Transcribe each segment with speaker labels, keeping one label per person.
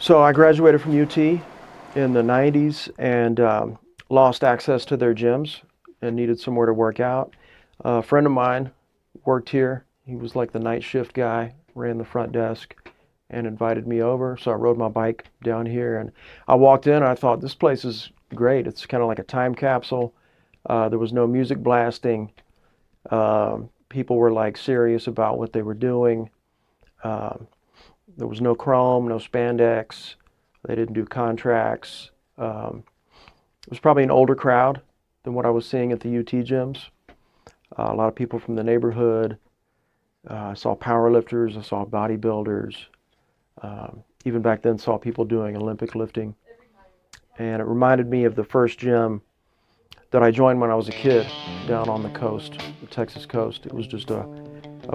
Speaker 1: So I graduated from UT in the 90s and lost access to their gyms and needed somewhere to work out. A friend of mine worked here. He was like the night shift guy, ran the front desk, and invited me over. So I rode my bike down here and I walked in and I thought, this place is great. It's kind of like a time capsule. There was no music blasting. People were like serious about what they were doing. There was no chrome, no spandex. They didn't do contracts. It was probably an older crowd than what I was seeing at the UT gyms. A lot of people from the neighborhood. I saw powerlifters, I saw bodybuilders. Even back then saw people doing Olympic lifting. And it reminded me of the first gym that I joined when I was a kid down on the coast, the Texas coast. It was just a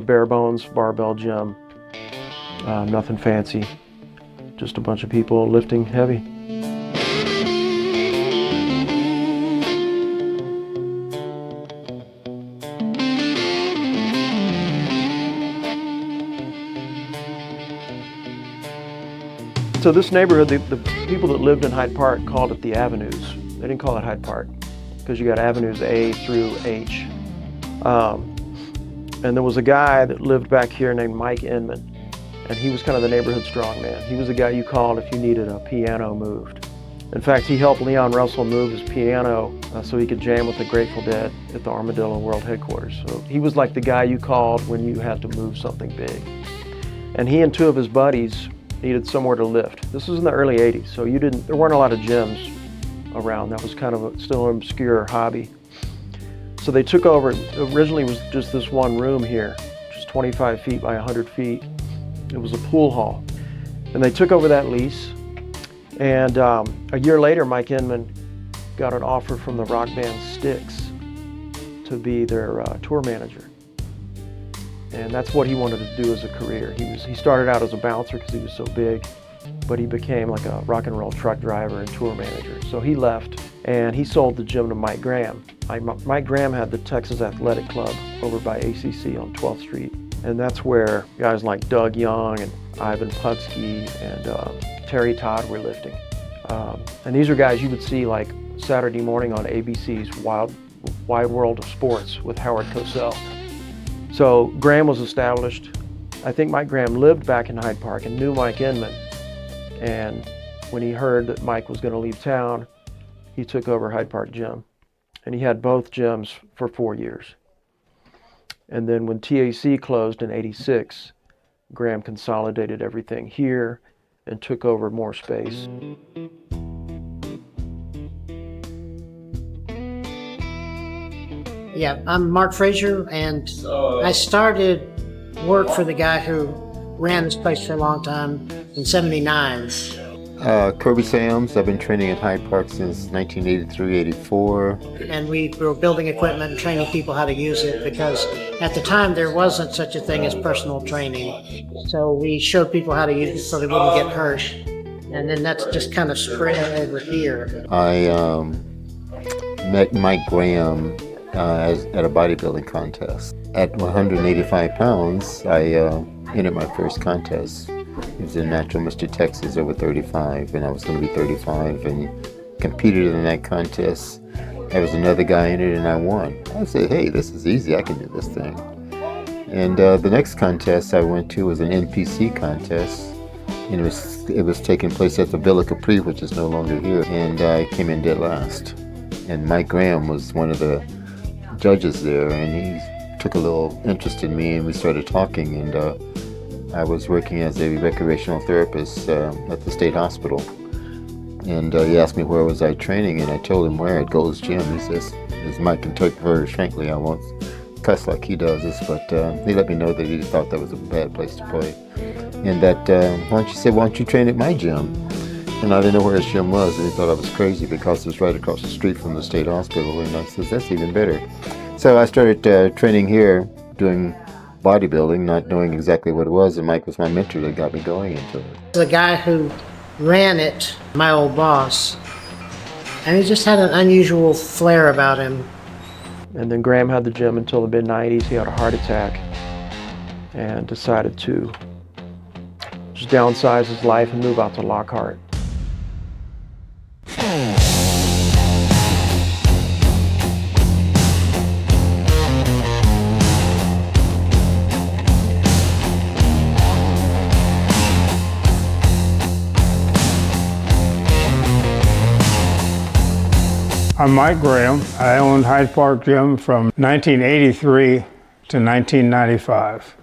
Speaker 1: bare bones barbell gym. Nothing fancy, just a bunch of people lifting heavy. So this neighborhood, the people that lived in Hyde Park called it the Avenues. They didn't call it Hyde Park because you got avenues A through H. And there was a guy that lived back here named Mike Inman. And he was kind of the neighborhood strongman. He was the guy you called if you needed a piano moved. In fact, he helped Leon Russell move his piano so he could jam with the Grateful Dead at the Armadillo World Headquarters. So he was like the guy you called when you had to move something big. And he and two of his buddies needed somewhere to lift. This was in the early 80s, so there weren't a lot of gyms around. That was kind of still an obscure hobby. So they took over. Originally it was just this one room here, just 25 feet by 100 feet. It was a pool hall. And they took over that lease. And a year later, Mike Inman got an offer from the rock band Styx to be their tour manager. And that's what he wanted to do as a career. He started out as a bouncer because he was so big, but he became like a rock and roll truck driver and tour manager. So he left and he sold the gym to Mike Graham. Mike Graham had the Texas Athletic Club over by ACC on 12th Street. And that's where guys like Doug Young and Ivan Putski and Terry Todd were lifting. And these are guys you would see like Saturday morning on ABC's Wide World of Sports with Howard Cosell. So Graham was established. I think Mike Graham lived back in Hyde Park and knew Mike Inman. And when he heard that Mike was going to leave town, he took over Hyde Park Gym. And he had both gyms for 4 years. And then when TAC closed in '86, Graham consolidated everything here and took over more space.
Speaker 2: Yeah, I'm Marc Frazier, and I started work for the guy who ran this place for a long time in '79.
Speaker 3: Kirby Sams. I've been training at Hyde Park since 1983-84.
Speaker 2: And we were building equipment and training people how to use it because at the time there wasn't such a thing as personal training. So we showed people how to use it so they wouldn't get hurt. And then that's just kind of spread over here.
Speaker 3: I met Mike Graham at a bodybuilding contest. At 185 pounds, I entered my first contest. It was in Natural Mr. Texas over 35, and I was going to be 35 and competed in that contest. There was another guy in it, and I won. I said, hey, this is easy. I can do this thing. And the next contest I went to was an NPC contest. And it was taking place at the Villa Capri, which is no longer here, and I came in dead last. And Mike Graham was one of the judges there, and he took a little interest in me, and we started talking, and I was working as a recreational therapist at the state hospital. And he asked me where was I training, and I told him where, at Gold's Gym. He says, as Mike can talk very frankly, I won't cuss like he does this, but he let me know that he thought that was a bad place to play. And that, why don't you train at my gym? And I didn't know where his gym was, and he thought I was crazy because it was right across the street from the state hospital. And I said, that's even better. So I started training here, doing bodybuilding, not knowing exactly what it was, and Mike was my mentor that got me going into it.
Speaker 2: The guy who ran it, my old boss, and he just had an unusual flair about him.
Speaker 1: And then Graham had the gym until the mid-90s. He had a heart attack and decided to just downsize his life and move out to Lockhart.
Speaker 4: I'm Mike Graham. I owned Hyde Park Gym from 1983 to 1995.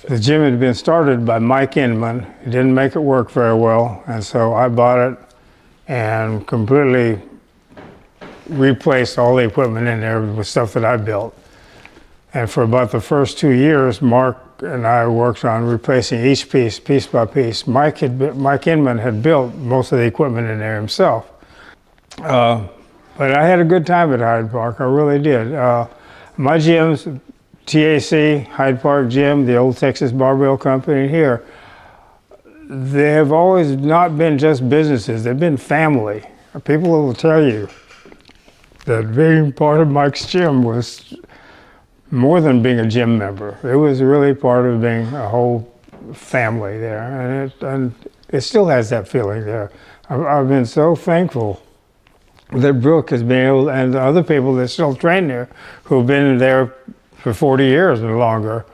Speaker 4: The gym had been started by Mike Inman. He didn't make it work very well, and so I bought it and completely replaced all the equipment in there with stuff that I built. And for about the first 2 years, Mark and I worked on replacing each piece by piece. Mike Inman had built most of the equipment in there himself. But I had a good time at Hyde Park, I really did. My gyms, TAC, Hyde Park Gym, the old Texas Barbell Company here, they have always not been just businesses, they've been family. People will tell you that being part of Mike's gym was more than being a gym member. It was really part of being a whole family there, and it still has that feeling there. I've been so thankful that Brook has been able, and the other people that still train there, who've been there for 40 years or longer.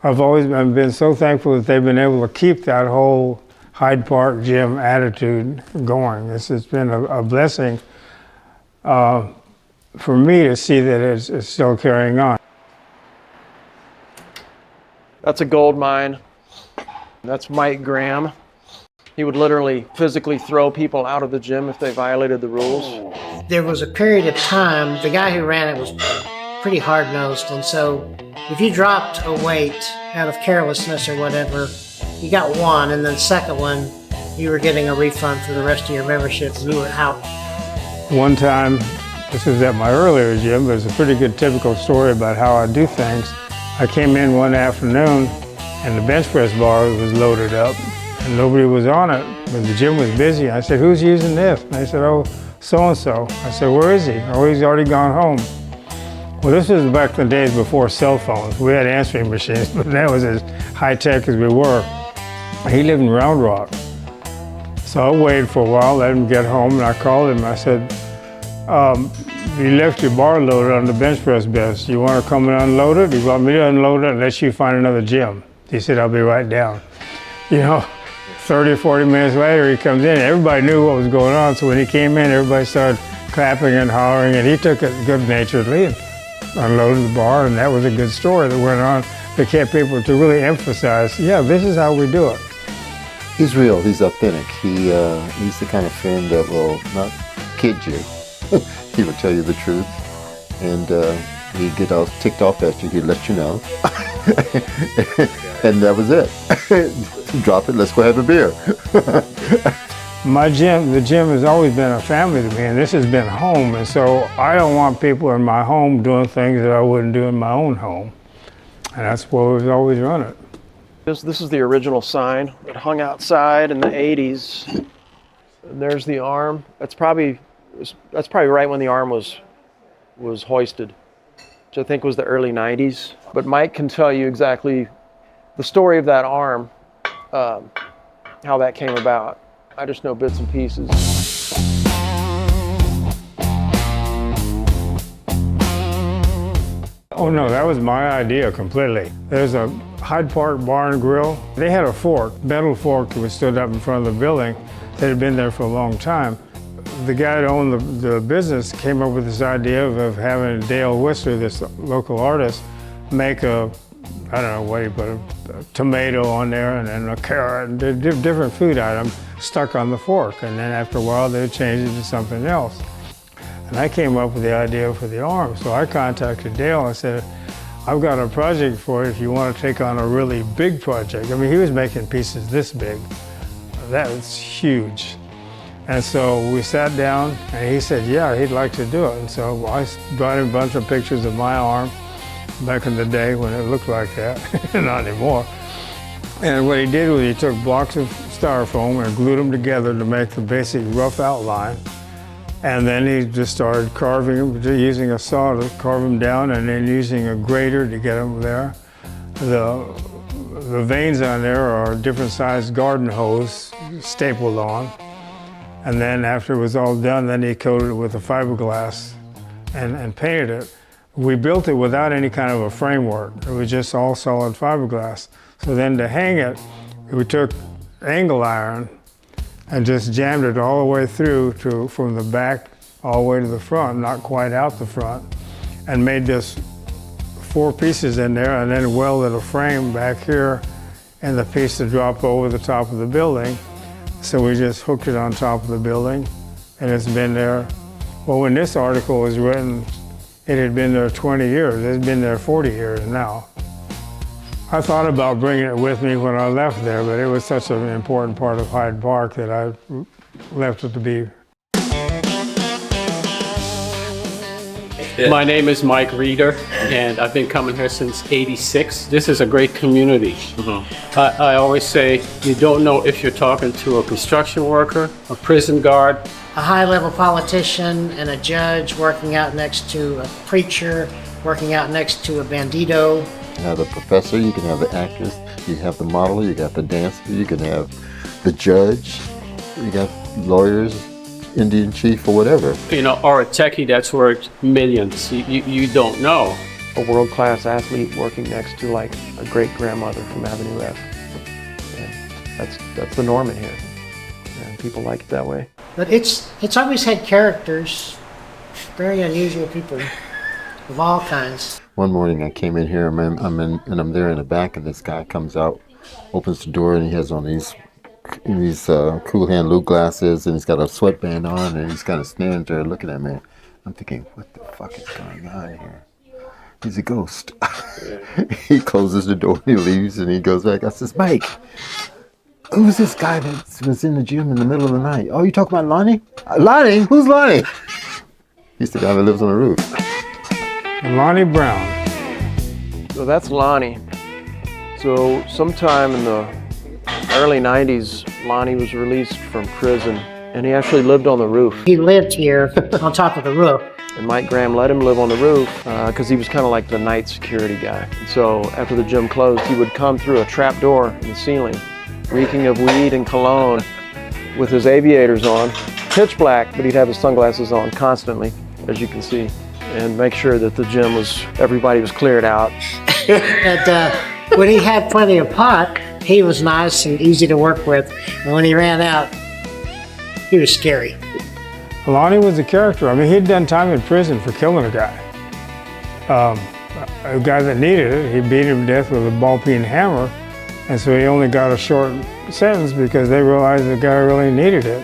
Speaker 4: I've been so thankful that they've been able to keep that whole Hyde Park Gym attitude going. It's been a blessing for me to see that it's still carrying on.
Speaker 1: That's a gold mine. That's Mike Graham. He would literally physically throw people out of the gym if they violated the rules.
Speaker 2: There was a period of time, the guy who ran it was pretty hard-nosed, and so if you dropped a weight out of carelessness or whatever, you got one, and then the second one, you were getting a refund for the rest of your membership, and you were out.
Speaker 4: One time, this was at my earlier gym, but it's a pretty good typical story about how I do things. I came in one afternoon, and the bench press bar was loaded up, and nobody was on it, but the gym was busy. I said, "Who's using this?" And they said, "Oh, so-and-so." I said, "Where is he?" "Oh, he's already gone home." Well, this was back in the days before cell phones. We had answering machines, but that was as high-tech as we were. He lived in Round Rock. So I waited for a while, let him get home, and I called him. I said, "You left your bar loaded on the bench press bench. You want to come and unload it? You want me to unload it and let you find another gym?" He said, "I'll be right down." You know, 30 or 40 minutes later, he comes in. Everybody knew what was going on, so when he came in, everybody started clapping and hollering, and he took it good-naturedly and unloaded the bar, and that was a good story that went on that kept people to really emphasize, yeah, this is how we do it.
Speaker 3: He's real, he's authentic. He's the kind of friend that will not kid you. He will tell you the truth, and he'd get all ticked off at you, he'd let you know. And that was it. Drop it, let's go have a beer.
Speaker 4: The gym has always been a family to me, and this has been home, and so I don't want people in my home doing things that I wouldn't do in my own home. And that's where we've always run it.
Speaker 1: This is the original sign that hung outside in the 80s. And there's the arm. That's probably right when the arm was hoisted, which I think was the early 90s. But Mike can tell you exactly the story of that arm, how that came about. I just know bits and pieces.
Speaker 4: Oh no, that was my idea completely. There's a Hyde Park Bar and Grill. They had a fork, metal fork that was stood up in front of the building that had been there for a long time. The guy that owned the business came up with this idea of having Dale Whistler, this local artist, make a, I don't know what he put, a tomato on there and then a carrot, and different food items stuck on the fork. And then after a while, they changed it to something else. And I came up with the idea for the arm. So I contacted Dale and said, "I've got a project for you if you want to take on a really big project." I mean, he was making pieces this big. That was huge. And so we sat down and he said, yeah, he'd like to do it. And so I brought him a bunch of pictures of my arm back in the day when it looked like that, not anymore. And what he did was he took blocks of styrofoam and glued them together to make the basic rough outline. And then he just started carving them, using a saw to carve them down, and then using a grater to get them there. The veins on there are different sized garden hose stapled on. And then after it was all done, then he coated it with a fiberglass and painted it. We built it without any kind of a framework. It was just all solid fiberglass. So then to hang it, we took angle iron and just jammed it all the way through from the back all the way to the front, not quite out the front, and made this 4 pieces in there, and then welded a frame back here and the piece to drop over the top of the building. So we just hooked it on top of the building, and it's been there. Well, when this article was written, it had been there 20 years. It's been there 40 years now. I thought about bringing it with me when I left there, but it was such an important part of Hyde Park that I left it to be.
Speaker 5: My name is Mike Reeder, and I've been coming here since '86. This is a great community. I always say you don't know if you're talking to a construction worker, a prison guard.
Speaker 2: A high-level politician and a judge working out next to a preacher, working out next to a bandito.
Speaker 3: You have the professor, you can have the actress, you have the model, you got the dancer, you can have the judge, you got lawyers, Indian chief, or whatever.
Speaker 5: You know, or a techie that's worth millions. You don't know.
Speaker 1: A world-class athlete working next to like a great-grandmother from Avenue F. And that's the norm in here. And people like it that way.
Speaker 2: But it's always had characters, very unusual people of all kinds.
Speaker 3: One morning I came in here, I'm there in the back, and this guy comes out, opens the door, and he has on these cool hand Luke glasses, and he's got a sweatband on, and he's kind of standing there looking at me. I'm thinking, what the fuck is going on here? He's a ghost. He closes the door, he leaves, and he goes back. I says, Mike, who's this guy that was in the gym in the middle of the night? Oh, you talking about Lonnie? Lonnie? Who's Lonnie? He's the guy that lives on the roof.
Speaker 4: Lonnie Brown.
Speaker 1: So that's Lonnie. So sometime in the early 90s, Lonnie was released from prison, and he actually lived on the roof.
Speaker 2: He lived here on top of the roof.
Speaker 1: And Mike Graham let him live on the roof because he was kind of like the night security guy. And so after the gym closed, he would come through a trap door in the ceiling, reeking of weed and cologne, with his aviators on, pitch black, but he'd have his sunglasses on constantly, as you can see, and make sure that the gym everybody was cleared out.
Speaker 2: And when he had plenty of pot, he was nice and easy to work with. And when he ran out, he was scary.
Speaker 4: Lonnie was a character. I mean, he'd done time in prison for killing a guy. A guy that needed it, he beat him to death with a ball-peen hammer, and so he only got a short sentence because they realized the guy really needed it.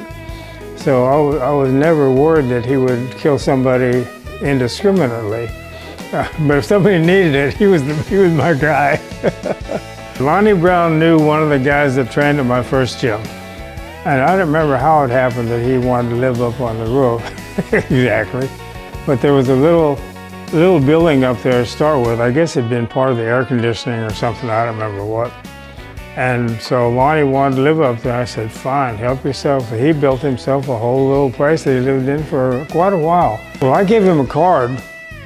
Speaker 4: So I was never worried that he would kill somebody indiscriminately. But if somebody needed it, he was my guy. Lonnie Brown knew one of the guys that trained at my first gym. And I don't remember how it happened that he wanted to live up on the roof, exactly. But there was a little building up there to start with. I guess it'd been part of the air conditioning or something, I don't remember what. And so Lonnie wanted to live up there. I said, fine, help yourself. So he built himself a whole little place that he lived in for quite a while. Well, I gave him a card,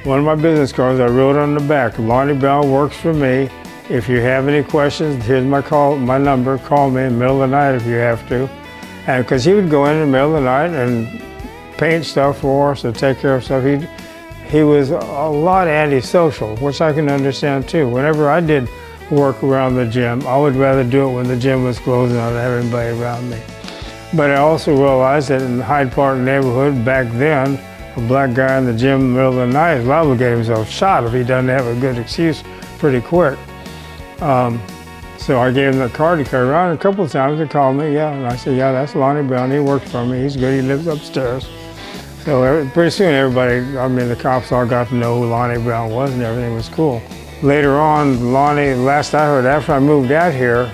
Speaker 4: one of my business cards. I wrote on the back, Lonnie Brown works for me. If you have any questions, here's my number. Call me in the middle of the night if you have to. And because he would go in the middle of the night and paint stuff for us or take care of stuff. He was a lot antisocial, which I can understand too. Whenever I did work around the gym, I would rather do it when the gym was closed and I had everybody around me. But I also realized that in the Hyde Park neighborhood back then, a black guy in the gym in the middle of the night is liable to get himself shot if he doesn't have a good excuse pretty quick. So I gave him the card to carry around. A couple of times they called me, yeah, and I said, yeah, that's Lonnie Brown. He works for me. He's good. He lives upstairs. So pretty soon everybody, the cops all got to know who Lonnie Brown was, and everything was cool. Later on, Lonnie, last I heard, after I moved out here,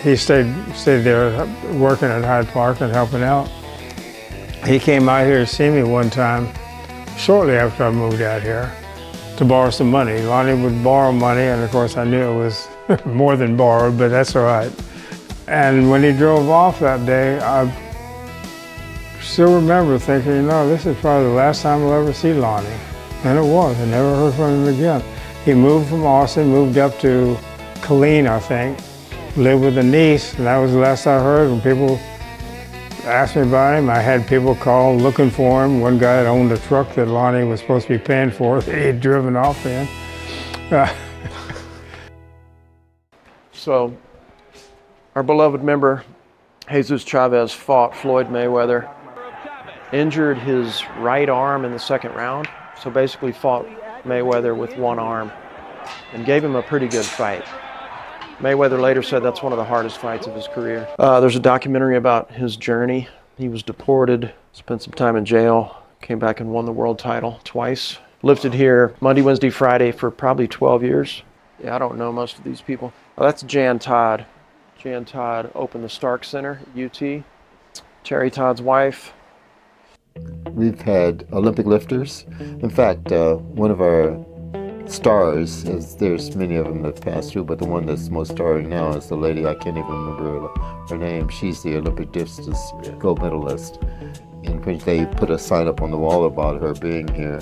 Speaker 4: he stayed there working at Hyde Park and helping out. He came out here to see me one time, shortly after I moved out here, to borrow some money. Lonnie would borrow money, and of course I knew it was more than borrowed, but that's all right. And when he drove off that day, I still remember thinking, this is probably the last time I'll ever see Lonnie. And it was. I never heard from him again. He moved from Austin, moved up to clean, I think. Lived with a niece, and that was the last I heard. When people asked me about him, I had people call looking for him. One guy that owned a truck that Lonnie was supposed to be paying for that he had driven off in.
Speaker 1: So, our beloved member, Jesus Chavez, fought Floyd Mayweather, injured his right arm in the second round, so basically fought Mayweather with one arm and gave him a pretty good fight. Mayweather later said that's one of the hardest fights of his career. There's a documentary about his journey. He was deported, spent some time in jail, came back and won the world title twice. Lifted here Monday, Wednesday, Friday for probably 12 years. Yeah, I don't know most of these people. Oh, that's Jan Todd. Jan Todd opened the Stark Center at UT. Terry Todd's wife.
Speaker 3: We've had Olympic lifters. In fact, one of our stars, there's many of them that passed through, but the one that's most starring now is the lady, I can't even remember her name. She's the Olympic discus gold medalist, in which they put a sign up on the wall about her being here.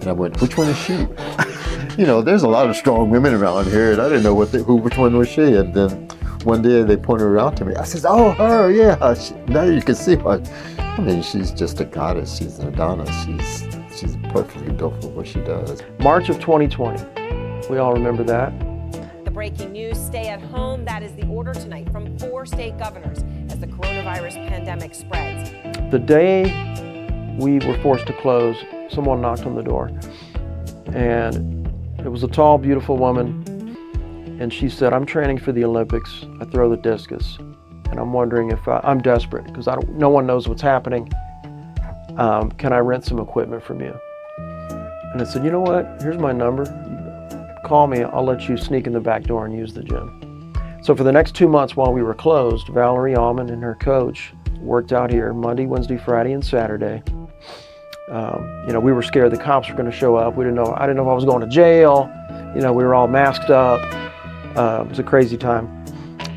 Speaker 3: And I went, which one is she? You know, there's a lot of strong women around here, and I didn't know which one was she. And then one day they pointed her out to me. I said, oh, her, yeah. Now you can see why. I mean, she's just a goddess. She's an Adonis. She's perfectly built for what she does.
Speaker 1: March of 2020. We all remember that.
Speaker 6: The breaking news, stay at home. That is the order tonight from 4 state governors as the coronavirus pandemic spreads.
Speaker 1: The day we were forced to close, someone knocked on the door. And it was a tall, beautiful woman. And she said, I'm training for the Olympics. I throw the discus. And I'm wondering if I'm desperate because no one knows what's happening. Can I rent some equipment from you? And I said, you know what? Here's my number. Call me. I'll let you sneak in the back door and use the gym. So for the next 2 months while we were closed, Valerie Almond and her coach worked out here Monday, Wednesday, Friday, and Saturday. You know, we were scared the cops were going to show up. I didn't know if I was going to jail. You know, we were all masked up. It was a crazy time.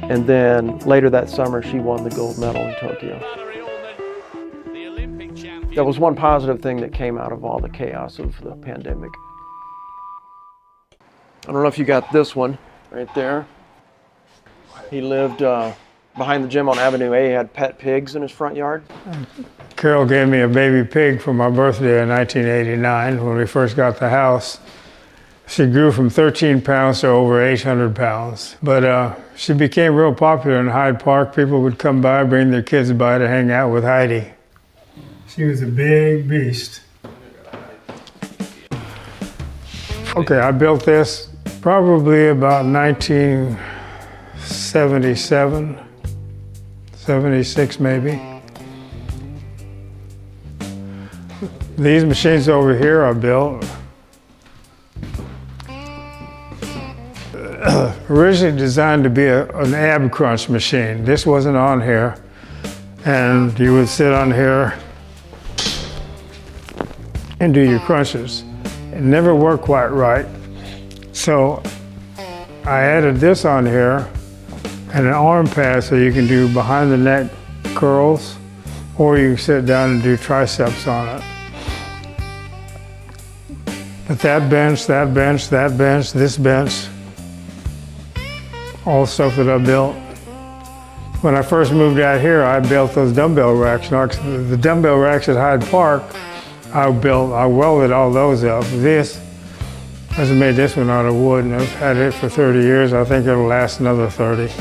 Speaker 1: And then later that summer, she won the gold medal in Tokyo. That was one positive thing that came out of all the chaos of the pandemic. I don't know if you got this one right there. He lived behind the gym on Avenue A. He had pet pigs in his front yard.
Speaker 4: Carol gave me a baby pig for my birthday in 1989 when we first got the house. She grew from 13 pounds to over 800 pounds. But she became real popular in Hyde Park. People would come by, bring their kids by to hang out with Heidi. She was a big beast. Okay, I built this probably about 1977, 76 maybe. These machines over here I built originally designed to be an ab crunch machine. This wasn't on here. And you would sit on here and do your crunches. It never worked quite right. So I added this on here and an arm pad so you can do behind the neck curls, or you can sit down and do triceps on it. But that bench, this bench, all stuff that I built. When I first moved out here, I built those dumbbell racks. The dumbbell racks at Hyde Park, I welded all those up. I just made this one out of wood, and I've had it for 30 years. I think it'll last another 30.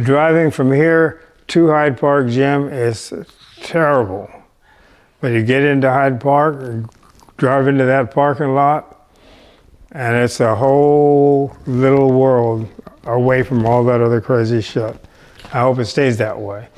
Speaker 4: Driving from here to Hyde Park Gym is terrible. But you get into Hyde Park, drive into that parking lot, and it's a whole little world away from all that other crazy shit. I hope it stays that way.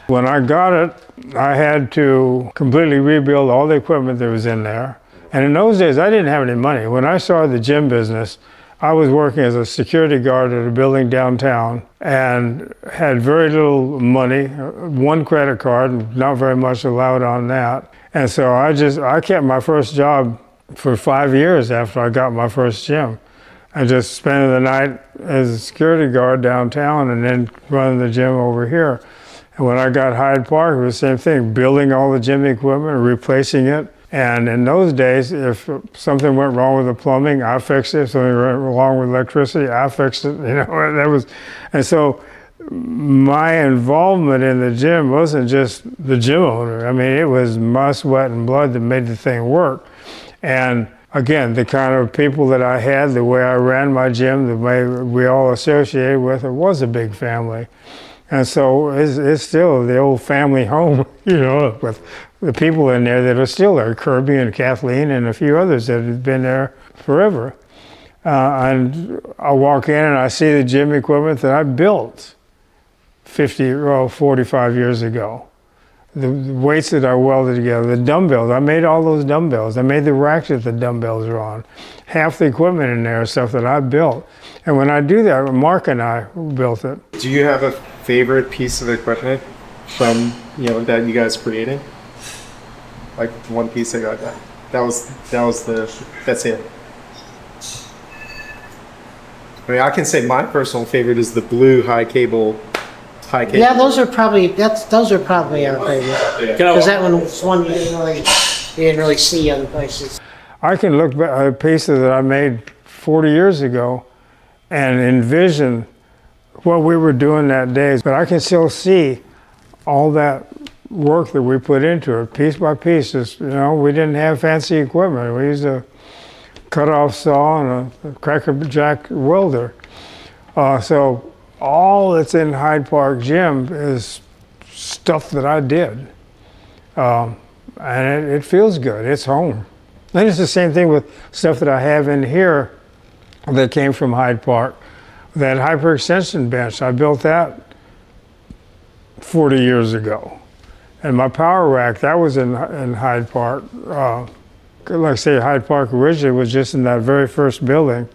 Speaker 4: When I got it, I had to completely rebuild all the equipment that was in there. And in those days, I didn't have any money. When I started the gym business, I was working as a security guard at a building downtown and had very little money, one credit card, not very much allowed on that. And so I kept my first job for 5 years after I got my first gym. I just spent the night as a security guard downtown and then running the gym over here. And when I got Hyde Park, it was the same thing, building all the gym equipment, replacing it, And in those days, if something went wrong with the plumbing, I fixed it. If something went wrong with electricity, I fixed it. You know, that was, and so my involvement in the gym wasn't just the gym owner. I mean, it was my sweat and blood that made the thing work. And again, the kind of people that I had, the way I ran my gym, the way we all associated with it was a big family. And so it's still the old family home, you know, with the people in there that are still there, Kirby and Kathleen and a few others that have been there forever. And I walk in and I see the gym equipment that I built 45 years ago. The weights that I welded together, the dumbbells, I made all those dumbbells. I made the racks that the dumbbells are on. Half the equipment in there is stuff that I built. And when I do that, Marc and I built it.
Speaker 7: Do you have a favorite piece of equipment from, you know, that you guys created? Like one piece that got that. That's it. I mean, I can say my personal favorite is the blue high cable.
Speaker 2: Yeah, those are probably our favorite. Because that one was one you didn't really see other places.
Speaker 4: I can look back at pieces that I made 40 years ago and envision what we were doing that day, but I can still see all that work that we put into it, piece by piece. Just, you know, we didn't have fancy equipment. We used a cut-off saw and a cracker-jack welder. So all that's in Hyde Park Gym is stuff that I did. And it feels good, it's home. And it's the same thing with stuff that I have in here that came from Hyde Park. That hyperextension bench, I built that 40 years ago. And my power rack, that was in Hyde Park. Like I say, Hyde Park originally was just in that very first building.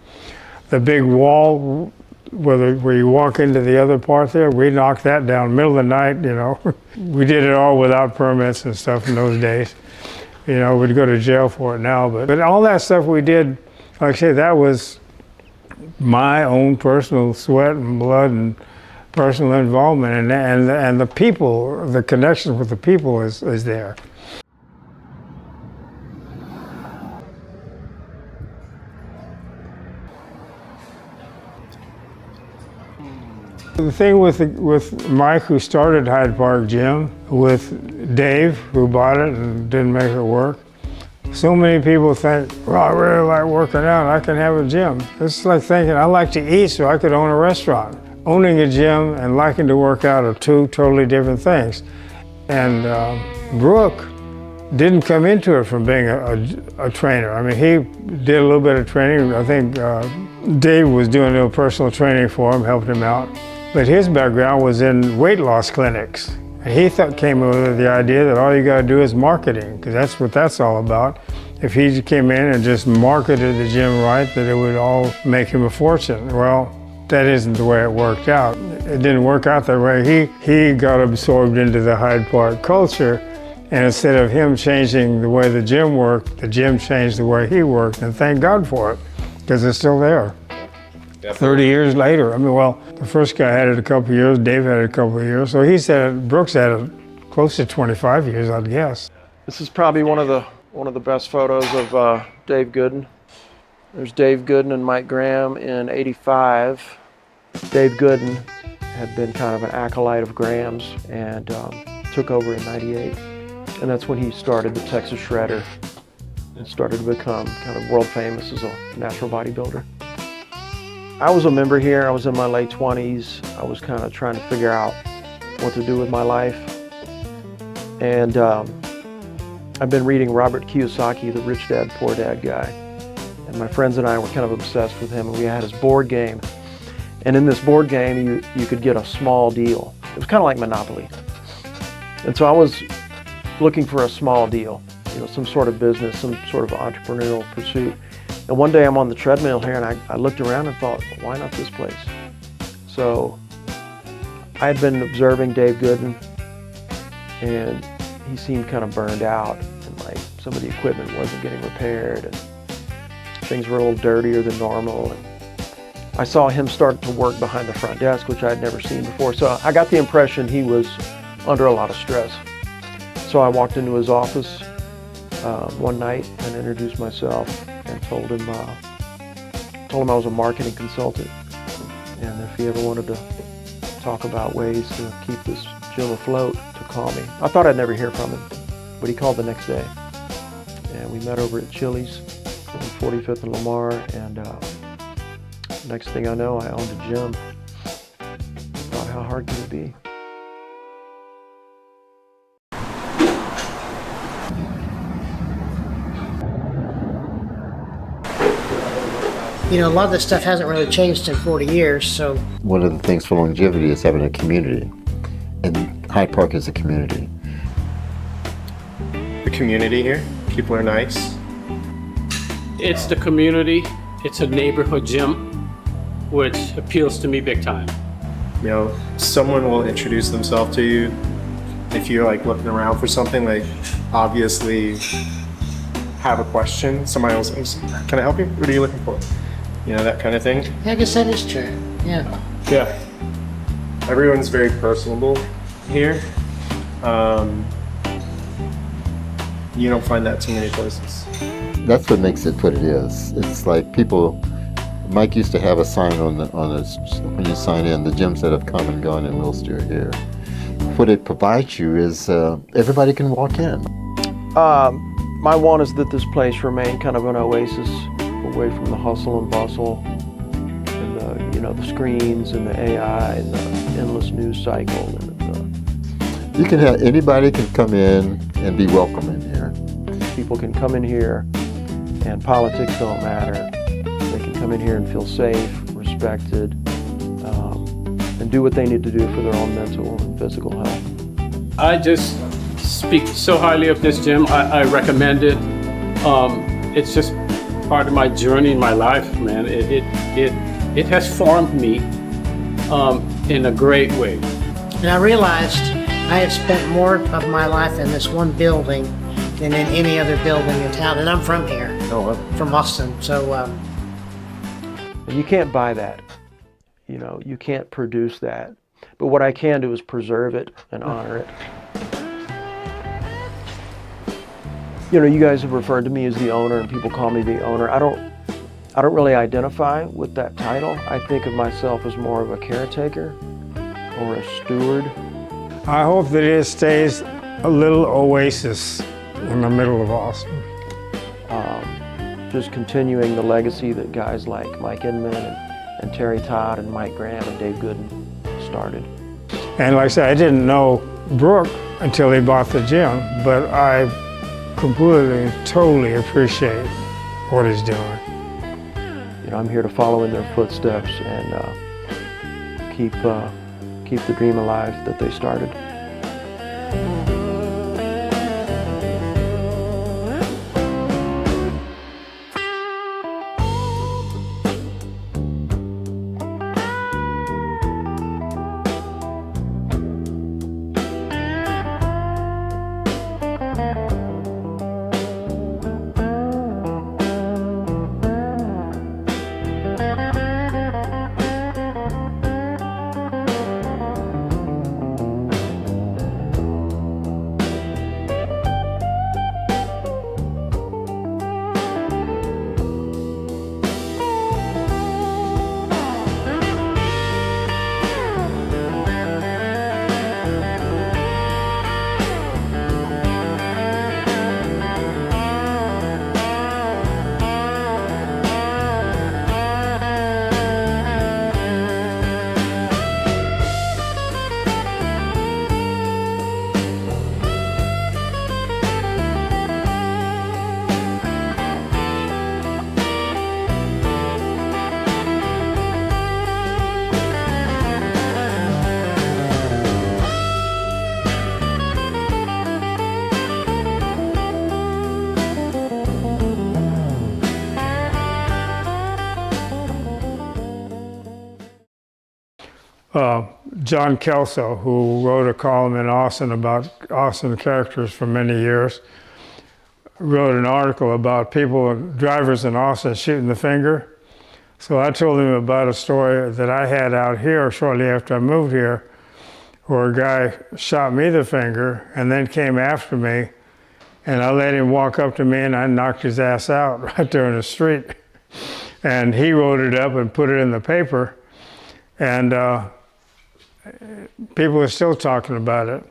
Speaker 4: The big wall where you walk into the other part there, we knocked that down middle of the night, you know. We did it all without permits and stuff in those days. You know, we'd go to jail for it now, but all that stuff we did, like I say, that was my own personal sweat and blood and personal involvement, and the people, the connection with the people is there. The thing with Mike, who started Hyde Park Gym, with Dave, who bought it and didn't make it work, so many people think, well, I really like working out, I can have a gym. It's like thinking, I like to eat so I could own a restaurant. Owning a gym and liking to work out are two totally different things. And Brook didn't come into it from being a trainer. I mean, he did a little bit of training. I think Dave was doing a little personal training for him, helped him out. But his background was in weight loss clinics. And he came up with the idea that all you gotta do is marketing, because that's what that's all about. If he came in and just marketed the gym right, that it would all make him a fortune. Well, that isn't the way it worked out. It didn't work out that way. He got absorbed into the Hyde Park culture, and instead of him changing the way the gym worked, the gym changed the way he worked, and thank God for it, because it's still there. Definitely. 30 years later. I mean, well, the first guy had it a couple of years, Dave had it a couple of years, so Brooks had it close to 25 years, I'd guess.
Speaker 1: This is probably one of the best photos of Dave Gooden. There's Dave Gooden and Mike Graham in '85. Dave Gooden had been kind of an acolyte of Graham's and took over in '98. And that's when he started the Texas Shredder and started to become kind of world famous as a natural bodybuilder. I was a member here. I was in my late 20s. I was kind of trying to figure out what to do with my life. And I've been reading Robert Kiyosaki, the Rich Dad, Poor Dad guy. And my friends and I were kind of obsessed with him, and we had his board game. And in this board game, you could get a small deal. It was kind of like Monopoly. And so I was looking for a small deal, you know, some sort of business, some sort of entrepreneurial pursuit. And one day I'm on the treadmill here, and I looked around and thought, why not this place? So I had been observing Dave Gooden, and he seemed kind of burned out, and like some of the equipment wasn't getting repaired, and things were a little dirtier than normal. And I saw him start to work behind the front desk, which I had never seen before. So I got the impression he was under a lot of stress. So I walked into his office, one night and introduced myself and told him I was a marketing consultant, and if he ever wanted to talk about ways to keep this gym afloat, to call me. I thought I'd never hear from him, but he called the next day, and we met over at Chili's on 45th and Lamar, and next thing I know, I owned a gym. Thought, how hard could it be?
Speaker 2: You know, a lot of this stuff hasn't really changed in 40 years, so.
Speaker 3: One of the things for longevity is having a community, and Hyde Park is a community.
Speaker 7: The community here, people are nice.
Speaker 5: It's the community. It's a neighborhood gym, which appeals to me big time.
Speaker 7: You know, someone will introduce themselves to you if you're like looking around for something, like obviously have a question. Somebody else says, "Can I help you? What are you looking for?" You know, that kind of thing.
Speaker 2: Yeah, I guess that is true, yeah.
Speaker 7: Yeah. Everyone's very personable here. You don't find that too many places.
Speaker 3: That's what makes it what it is. It's like people. Mike used to have a sign on when you sign in, the gyms that have come and gone in Wilster are here. What it provides you is everybody can walk in.
Speaker 1: My one is that this place remain kind of an oasis away from the hustle and bustle and the screens and the AI and the endless news cycle. And
Speaker 3: You can have anybody can come in and be welcome in here.
Speaker 1: people can come in here and politics don't matter. They can come in here and feel safe, respected, and do what they need to do for their own mental and physical health.
Speaker 5: I just speak so highly of this gym. I recommend it. It's just part of my journey in my life, man. It has formed me in a great way.
Speaker 2: And I realized I had spent more of my life in this one building than in any other building in town. And I'm from here, from Austin, so.
Speaker 1: And you can't buy that. You can't produce that. But what I can do is preserve it and honor it. You guys have referred to me as the owner, and people call me the owner. I don't really identify with that title. I think of myself as more of a caretaker or a steward.
Speaker 4: I hope that it stays a little oasis in the middle of Austin.
Speaker 1: Just continuing the legacy that guys like Mike Inman and Terry Todd and Mike Graham and Dave Gooden started.
Speaker 4: And like I said, I didn't know Brook until he bought the gym, but I completely, totally appreciate what he's doing.
Speaker 1: I'm here to follow in their footsteps and keep the dream alive that they started.
Speaker 4: John Kelso, who wrote a column in Austin about Austin characters for many years, wrote an article about drivers in Austin shooting the finger. So I told him about a story that I had out here shortly after I moved here, where a guy shot me the finger and then came after me And I let him walk up to me and I knocked his ass out right there in the street. And he wrote it up and put it in the paper. And people are still talking about it.